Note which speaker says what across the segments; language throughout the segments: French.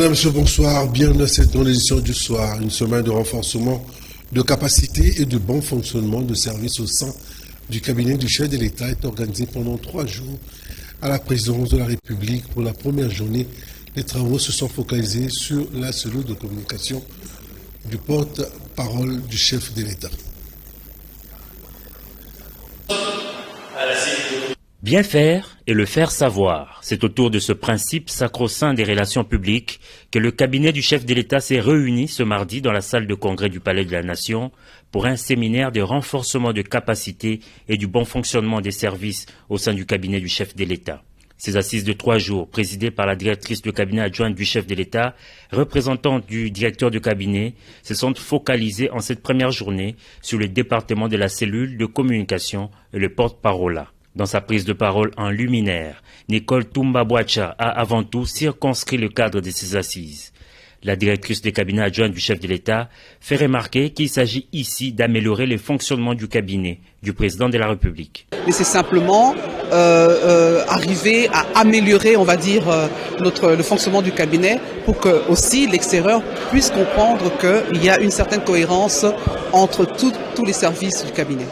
Speaker 1: Mesdames, Messieurs, bonsoir. Bienvenue à cette grande édition du soir. Une semaine de renforcement de capacité et de bon fonctionnement de services au sein du cabinet du chef de l'État est organisée pendant 3 jours à la présidence de la République. Pour la première journée, les travaux se sont focalisés sur la cellule de communication du porte-parole du chef de l'État.
Speaker 2: Bien faire et le faire savoir. C'est autour de ce principe sacro-saint des relations publiques que le cabinet du chef de l'État s'est réuni ce mardi dans la salle de congrès du Palais de la Nation pour un séminaire de renforcement de capacité et du bon fonctionnement des services au sein du cabinet du chef de l'État. Ces assises de 3 jours, présidées par la directrice de cabinet adjointe du chef de l'État, représentante du directeur de cabinet, se sont focalisées en cette première journée sur le département de la cellule de communication et le porte-parole. Dans sa prise de parole en luminaire, Nicole Toumba-Boacha a avant tout circonscrit le cadre de ces assises. La directrice des cabinets adjoints du chef de l'État fait remarquer qu'il s'agit ici d'améliorer le fonctionnement du cabinet du président de la République.
Speaker 3: Mais c'est simplement arriver à améliorer, on va dire, le fonctionnement du cabinet pour que aussi l'extérieur puisse comprendre qu'il y a une certaine cohérence entre tous les services du cabinet.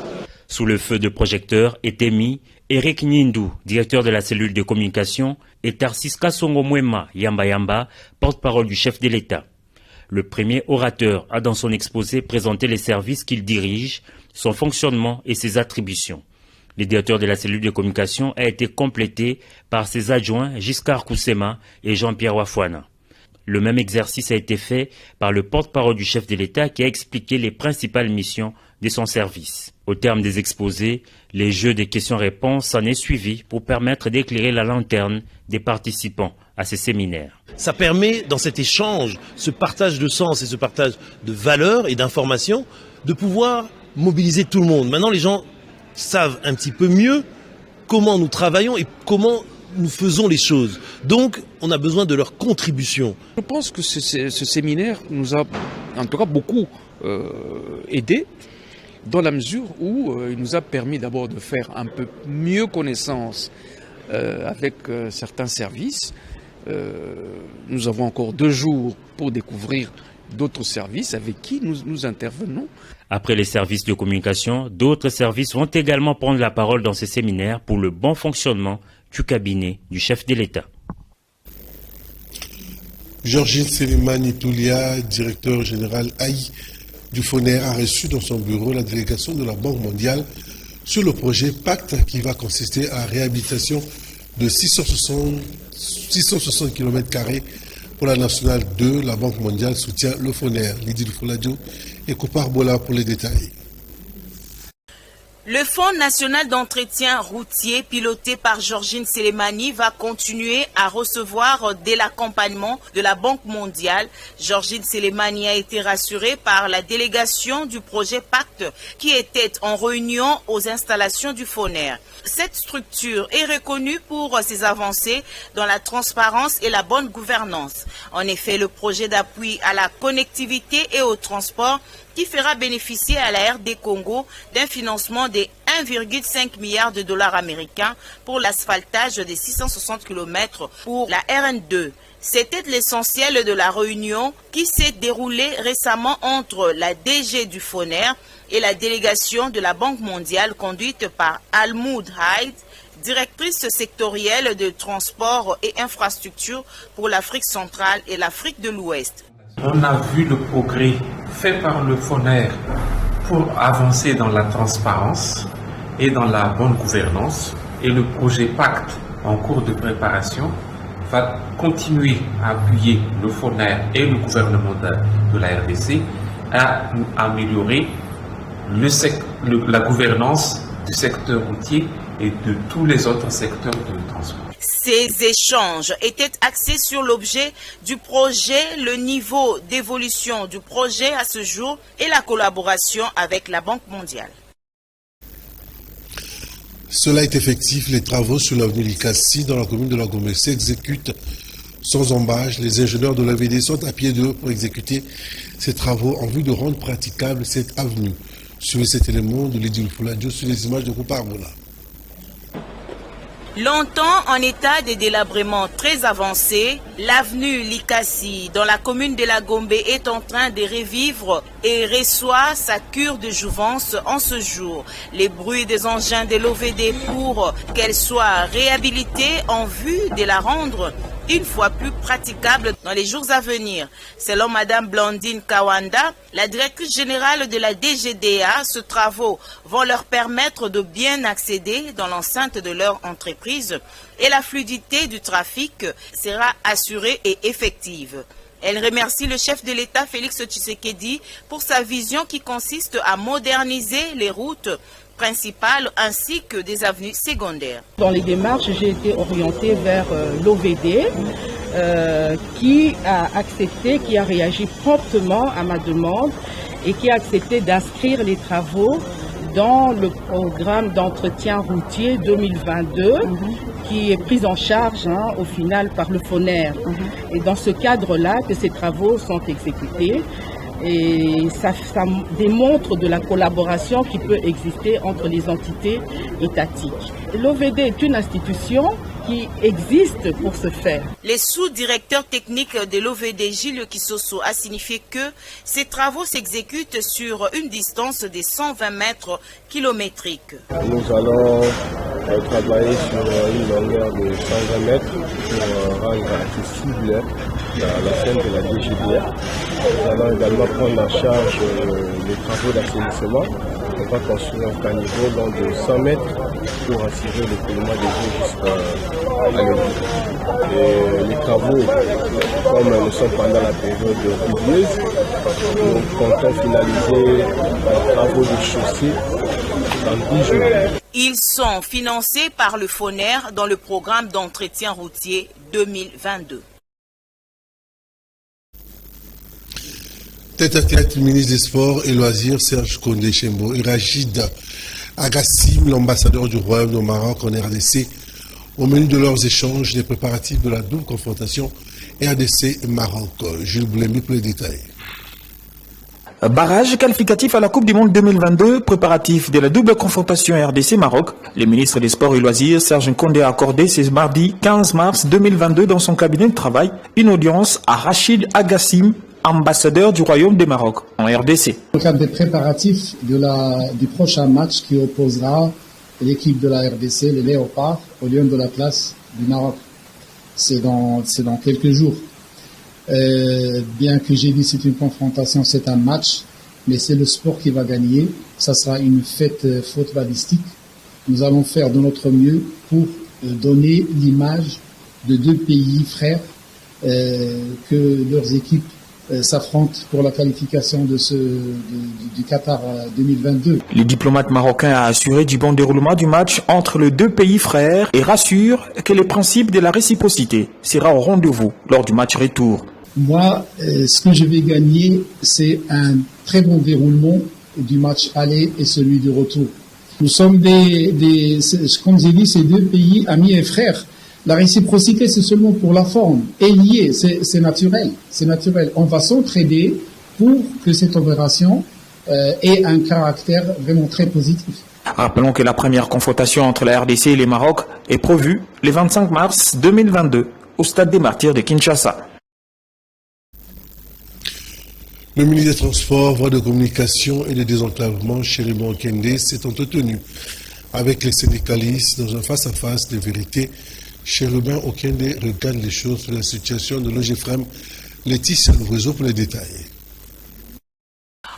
Speaker 2: Sous le feu de projecteur était mis Eric Nindou, directeur de la cellule de communication, et Tarsis Kasongo Mwema Yamba, porte-parole du chef de l'État. Le premier orateur a dans son exposé présenté les services qu'il dirige, son fonctionnement et ses attributions. Le directeur de la cellule de communication a été complété par ses adjoints Giscard Koussema et Jean-Pierre Wafouana. Le même exercice a été fait par le porte-parole du chef de l'État qui a expliqué les principales missions de son service. Au terme des exposés, les jeux des questions-réponses s'en est suivi pour permettre d'éclairer la lanterne des participants à ces séminaires.
Speaker 4: Ça permet, dans cet échange, ce partage de sens et ce partage de valeurs et d'informations, de pouvoir mobiliser tout le monde. Maintenant, les gens savent un petit peu mieux comment nous travaillons et comment nous faisons les choses. Donc, on a besoin de leur contribution.
Speaker 5: Je pense que ce séminaire nous a, en tout cas, beaucoup aidé, dans la mesure où il nous a permis d'abord de faire un peu mieux connaissance avec certains services. Nous avons encore 2 jours pour découvrir d'autres services avec qui nous intervenons.
Speaker 2: Après les services de communication, d'autres services vont également prendre la parole dans ces séminaires pour le bon fonctionnement du cabinet du chef de l'État.
Speaker 1: Georgine Selimani Toulia, directeur général AI du FONER, a reçu dans son bureau la délégation de la Banque mondiale sur le projet Pacte qui va consister à la réhabilitation de 660 km² pour la nationale 2. La Banque mondiale soutient le FONER. Lydie Dufoladio et Kopar Bola pour les détails.
Speaker 6: Le Fonds national d'entretien routier piloté par Georgine Selemani va continuer à recevoir de l'accompagnement de la Banque mondiale. Georgine Selemani a été rassurée par la délégation du projet Pacte qui était en réunion aux installations du FONER. Cette structure est reconnue pour ses avancées dans la transparence et la bonne gouvernance. En effet, le projet d'appui à la connectivité et au transport qui fera bénéficier à la RD Congo d'un financement de 1,5 milliard de dollars américains pour l'asphaltage des 660 km pour la RN2. C'était l'essentiel de la réunion qui s'est déroulée récemment entre la DG du FONER et la délégation de la Banque mondiale conduite par Almoud Haïd, directrice sectorielle de transport et infrastructure pour l'Afrique centrale et l'Afrique de l'Ouest.
Speaker 7: On a vu le progrès fait par le FONER pour avancer dans la transparence et dans la bonne gouvernance. Et le projet Pacte, en cours de préparation, va continuer à appuyer le FONER et le gouvernement de la RDC à améliorer la gouvernance du secteur routier et de tous les autres secteurs de transport.
Speaker 6: Ces échanges étaient axés sur l'objet du projet, le niveau d'évolution du projet à ce jour et la collaboration avec la Banque mondiale.
Speaker 1: Cela est effectif. Les travaux sur l'avenue Likassi dans la commune de la Gombe s'exécutent sans embâche. Les ingénieurs de l'AVD sont à pied d'œuvre pour exécuter ces travaux en vue de rendre praticable cette avenue. Suivez cet élément de Lydie Dufoladio sur les images de Kopar Bola.
Speaker 6: Longtemps en état de délabrement très avancé, l'avenue Likasi dans la commune de la Gombe est en train de revivre et reçoit sa cure de jouvence en ce jour. Les bruits des engins de l'OVD pour qu'elle soit réhabilitée en vue de la rendre une fois plus praticable dans les jours à venir. Selon Madame Blandine Kawanda, la directrice générale de la DGDA, ces travaux vont leur permettre de bien accéder dans l'enceinte de leur entreprise et la fluidité du trafic sera assurée et effective. Elle remercie le chef de l'État Félix Tshisekedi pour sa vision qui consiste à moderniser les routes principales ainsi que des avenues secondaires.
Speaker 8: Dans les démarches, j'ai été orientée vers l'OVD qui a accepté, qui a réagi promptement à ma demande et qui a accepté d'inscrire les travaux dans le programme d'entretien routier 2022 qui est pris en charge au final par le FONER. Et dans ce cadre-là que ces travaux sont exécutés. Et ça démontre de la collaboration qui peut exister entre les entités étatiques. L'OVD est une institution qui existe pour ce faire.
Speaker 6: Les sous-directeurs techniques de l'OVD, Gilles Kisoso, a signifié que ces travaux s'exécutent sur une distance de 120 mètres kilométriques.
Speaker 9: Nous allons travailler sur une longueur de 120 mètres pour rendre accessible la scène de la DGDA. Nous allons également prendre en charge les travaux d'assainissement. On va construire un caniveau long de 100 mètres pour assurer l'écoulement des eaux jusqu'à l'église. Et les travaux, comme nous sommes pendant la période pluvieuse, nous comptons finaliser les travaux de chaussée dans 10 jours.
Speaker 6: Ils sont financés par le FONER dans le programme d'entretien routier 2022.
Speaker 1: Tête à tête, ministre des Sports et Loisirs Serge Kondé Chembo et Rachid Agassim, l'ambassadeur du Royaume au Maroc en RDC, au menu de leurs échanges des préparatifs de la double confrontation RDC-Maroc. Jules Boulembi pour les détails.
Speaker 10: Barrage qualificatif à la Coupe du Monde 2022, préparatif de la double confrontation RDC-Maroc. Le ministre des Sports et Loisirs, Serge Kondé, a accordé ce mardi 15 mars 2022 dans son cabinet de travail une audience à Rachid Agassim, ambassadeur du Royaume du Maroc en RDC.
Speaker 11: Dans le cadre des préparatifs du prochain match qui opposera l'équipe de la RDC, les Léopards, au Lion de l'Atlas du Maroc. C'est dans quelques jours. Bien que j'ai dit c'est une confrontation, c'est un match, mais c'est le sport qui va gagner. Ça sera une fête footballistique. Nous allons faire de notre mieux pour donner l'image de deux pays frères, que leurs équipes s'affrontent pour la qualification du Qatar 2022.
Speaker 10: Le diplomate marocain a assuré du bon déroulement du match entre les deux pays frères et rassure que le principe de la réciprocité sera au rendez-vous lors du match retour.
Speaker 11: Moi, ce que je vais gagner, c'est un très bon déroulement du match aller et celui du retour. Nous sommes comme j'ai dit, ces deux pays amis et frères. La réciprocité, c'est seulement pour la forme. Et lié, c'est naturel. C'est naturel. On va s'entraider pour que cette opération ait un caractère vraiment très positif.
Speaker 10: Rappelons que la première confrontation entre la RDC et le Maroc est prévue le 25 mars 2022 au Stade des Martyrs de Kinshasa.
Speaker 1: Le ministre des Transports, Voies de communication et de désenclavement, Chéribon Okende, s'est entretenu avec les syndicalistes dans un face-à-face de vérité. Chérubin Okende regarde les choses sur la situation de l'OGFREM. Laetitia Louvezeau pour les détails.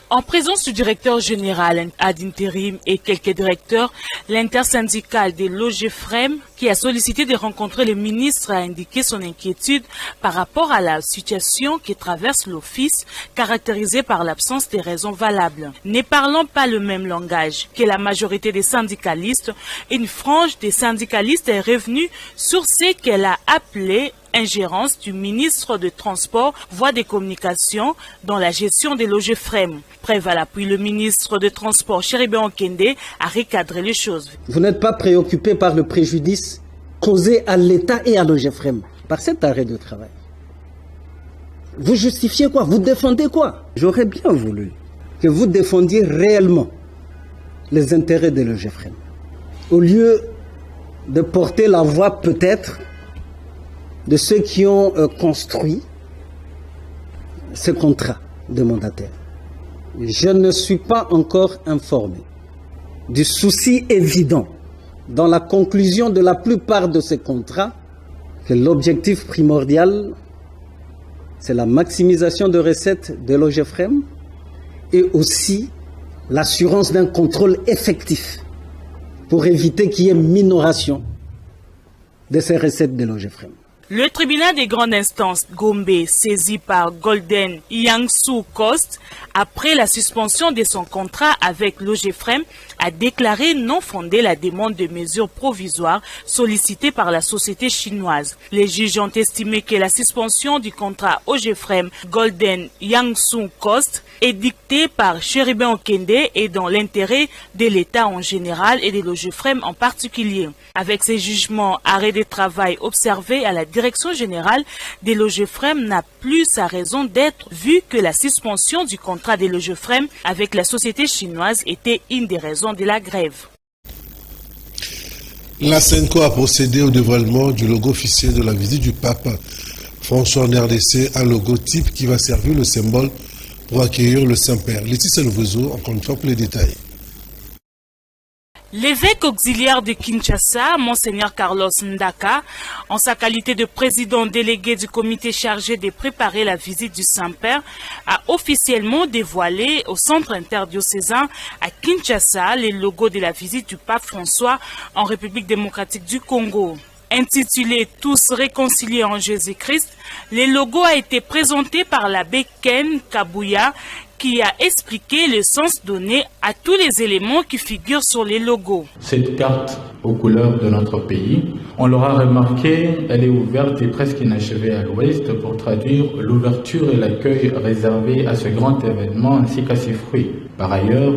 Speaker 12: En présence du directeur général ad intérim et quelques directeurs, l'intersyndicale de l'OGFREM, qui a sollicité de rencontrer le ministre, a indiqué son inquiétude par rapport à la situation qui traverse l'office, caractérisée par l'absence de raisons valables. Ne parlant pas le même langage que la majorité des syndicalistes, une frange des syndicalistes est revenue sur ce qu'elle a appelé ingérence du ministre de Transport, Voies de communication dans la gestion de l'OGFREM. Preuve à l'appui, le ministre de Transport, Chéribin Okende, a recadré les choses.
Speaker 13: Vous n'êtes pas préoccupé par le préjudice causé à l'État et à l'OGFREM par cet arrêt de travail. Vous justifiez quoi? Vous défendez quoi? J'aurais bien voulu que vous défendiez réellement les intérêts de l'OGFREM, au lieu de porter la voix peut-être de ceux qui ont construit ce contrat de mandataire. Je ne suis pas encore informé du souci évident dans la conclusion de la plupart de ces contrats que l'objectif primordial, c'est la maximisation de recettes de l'OGEFREM et aussi l'assurance d'un contrôle effectif pour éviter qu'il y ait minoration de ces recettes de l'OGEFREM.
Speaker 12: Le tribunal des grandes instances Gombe, saisi par Golden Yangsu Coast, après la suspension de son contrat avec l'OGEFREM, a déclaré non fondée la demande de mesures provisoires sollicitée par la société chinoise. Les juges ont estimé que la suspension du contrat OGEFREM Golden Yangsu Coast est dictée par Chérubin Okende et dans l'intérêt de l'État en général et de l'OGEFREM en particulier. Avec ces jugements, arrêt de travail observé à la direction générale de l'OGEFREM n'a plus sa raison d'être vu que la suspension du contrat de l'OGEFREM avec la société chinoise était une des raisons de la grève.
Speaker 1: La SENCO a procédé au dévoilement du logo officiel de la visite du pape François en RDC, un logotype qui va servir le symbole pour accueillir le Saint-Père. Laetitia Louvezo, encore une fois pour les détails.
Speaker 12: L'évêque auxiliaire de Kinshasa, Monseigneur Carlos Ndaka, en sa qualité de président délégué du comité chargé de préparer la visite du Saint-Père, a officiellement dévoilé au centre interdiocésain à Kinshasa les logos de la visite du pape François en République démocratique du Congo. Intitulé « Tous réconciliés en Jésus-Christ », le logo a été présenté par l'abbé Ken Kabuya, qui a expliqué le sens donné à tous les éléments qui figurent sur les logos.
Speaker 14: Cette carte aux couleurs de notre pays, on l'aura remarqué, elle est ouverte et presque inachevée à l'ouest pour traduire l'ouverture et l'accueil réservé à ce grand événement ainsi qu'à ses fruits. Par ailleurs,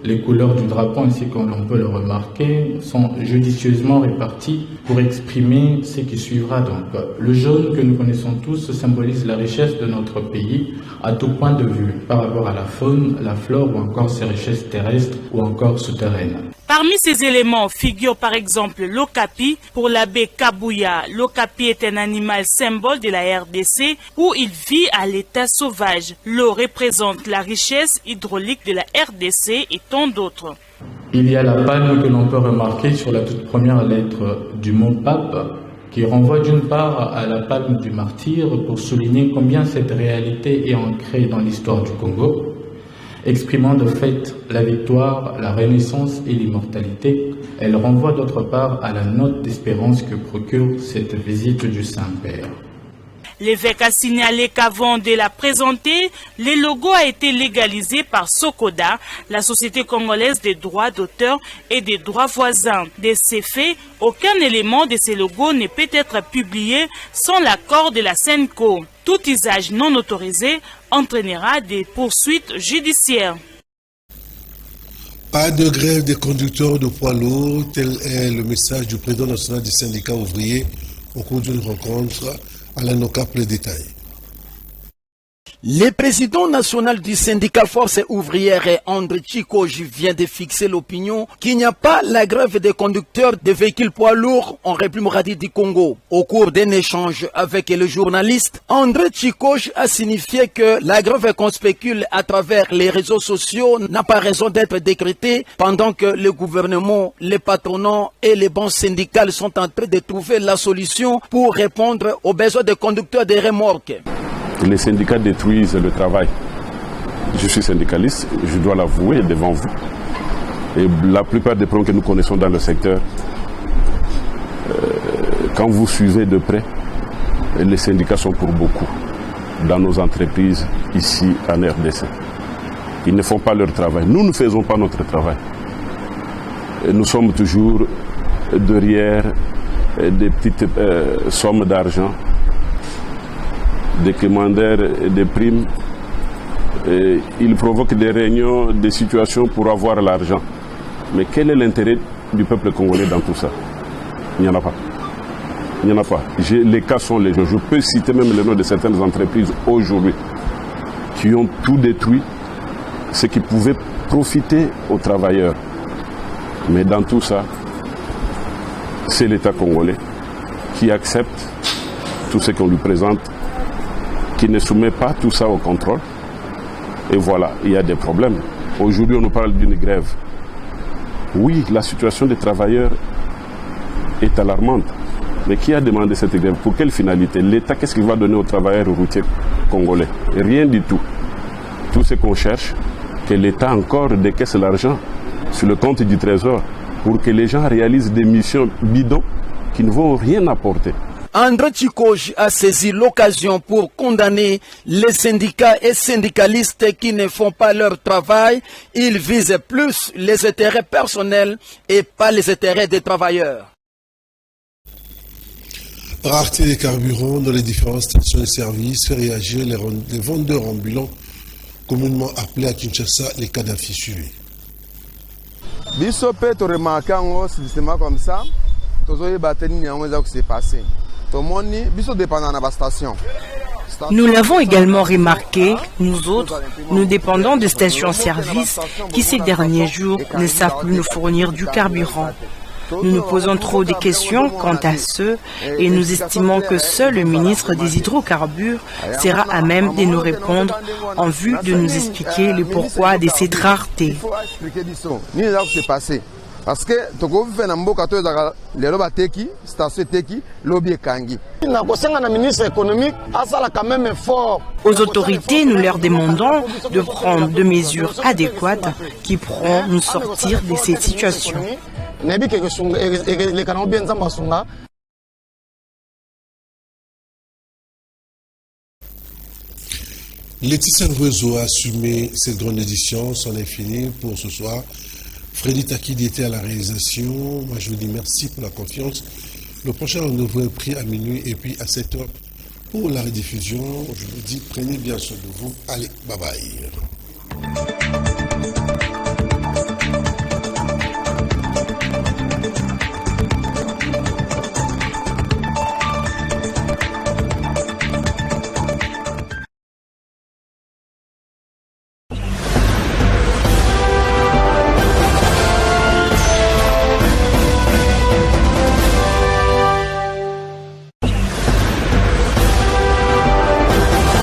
Speaker 14: les couleurs du drapeau, ainsi que l'on peut le remarquer, sont judicieusement réparties pour exprimer ce qui suivra. Donc, le jaune que nous connaissons tous symbolise la richesse de notre pays à tout point de vue, par rapport à la faune, la flore ou encore ses richesses terrestres ou encore souterraines.
Speaker 12: Parmi ces éléments figure par exemple l'okapi. Pour l'abbé Kabuya, l'okapi est un animal symbole de la RDC où il vit à l'état sauvage. L'eau représente la richesse hydraulique de la RDC et tant d'autres.
Speaker 14: Il y a la palme que l'on peut remarquer sur la toute première lettre du mot pape, qui renvoie d'une part à la palme du martyr pour souligner combien cette réalité est ancrée dans l'histoire du Congo, exprimant de fait la victoire, la renaissance et l'immortalité. Elle renvoie d'autre part à la note d'espérance que procure cette visite du Saint-Père.
Speaker 12: L'évêque a signalé qu'avant de la présenter, le logo a été légalisé par Sokoda, la société congolaise des droits d'auteur et des droits voisins. De ces faits, aucun élément de ces logos ne peut être publié sans l'accord de la SENCO. Tout usage non autorisé entraînera des poursuites judiciaires.
Speaker 1: Pas de grève des conducteurs de poids lourds, tel est le message du président national du syndicat ouvrier au cours d'une rencontre. Alain Oka pour les détails.
Speaker 15: Le président national du syndicat Force ouvrière, André Chikoji, vient de fixer l'opinion qu'il n'y a pas la grève des conducteurs de véhicules poids lourds en République démocratique du Congo. Au cours d'un échange avec le journaliste, André Chikoji a signifié que la grève qu'on spécule à travers les réseaux sociaux n'a pas raison d'être décrétée pendant que le gouvernement, les patronats et les banques syndicales sont en train de trouver la solution pour répondre aux besoins des conducteurs des remorques.
Speaker 16: Les syndicats détruisent le travail. Je suis syndicaliste, je dois l'avouer devant vous. Et la plupart des problèmes que nous connaissons dans le secteur, quand vous suivez de près, les syndicats sont pour beaucoup dans nos entreprises ici en RDC. Ils ne font pas leur travail. Nous ne faisons pas notre travail. Et nous sommes toujours derrière des petites sommes d'argent, des commandeurs et des primes. Et ils provoquent des réunions, des situations pour avoir l'argent. Mais quel est l'intérêt du peuple congolais dans tout ça? Il n'y en a pas. Il n'y en a pas. Les cas sont légion. Je peux citer même le nom de certaines entreprises aujourd'hui qui ont tout détruit, ce qui pouvait profiter aux travailleurs. Mais dans tout ça, c'est l'État congolais qui accepte tout ce qu'on lui présente, qui ne soumet pas tout ça au contrôle. Et voilà, il y a des problèmes. Aujourd'hui, on nous parle d'une grève. Oui, la situation des travailleurs est alarmante. Mais qui a demandé cette grève? Pour quelle finalité? L'État, qu'est-ce qu'il va donner aux travailleurs routiers congolais? Rien du tout. Tout ce qu'on cherche, que l'État encore décaisse l'argent sur le compte du Trésor pour que les gens réalisent des missions bidons qui ne vont rien apporter.
Speaker 15: André Tchikoji a saisi l'occasion pour condamner les syndicats et syndicalistes qui ne font pas leur travail. Ils visent plus les intérêts personnels et pas les intérêts des travailleurs.
Speaker 1: Rareté des carburants dans les différentes stations de service fait réagir les vendeurs ambulants, communément appelés à Kinshasa les Kadhafi suivis.
Speaker 17: Biso peut remarquer un système comme ça, tous les bâtiments qui s'est passé.
Speaker 18: Nous l'avons également remarqué, nous autres, nous dépendons de stations-service qui ces derniers jours ne savent plus nous fournir du carburant. Nous nous posons trop de questions quant à ce et nous estimons que seul le ministre des hydrocarbures sera à même de nous répondre en vue de nous expliquer le pourquoi de cette rareté.
Speaker 17: Parce que toko fait na mboka to ezaka lelo bateki station teki lobby ekangi na kosenga na ministre économique asala quand même fort.
Speaker 18: Aux autorités, nous leur demandons de prendre des mesures adéquates qui pourront nous sortir de cette situation.
Speaker 1: Laetitia Nwezo a assumé cette grande édition, c'en est fini pour ce soir. Freddy Takidi était à la réalisation. Moi, je vous dis merci pour la confiance. Le prochain rendez-vous est pris à minuit et puis à 7h pour la rediffusion. Je vous dis, prenez bien soin de vous. Allez, bye bye.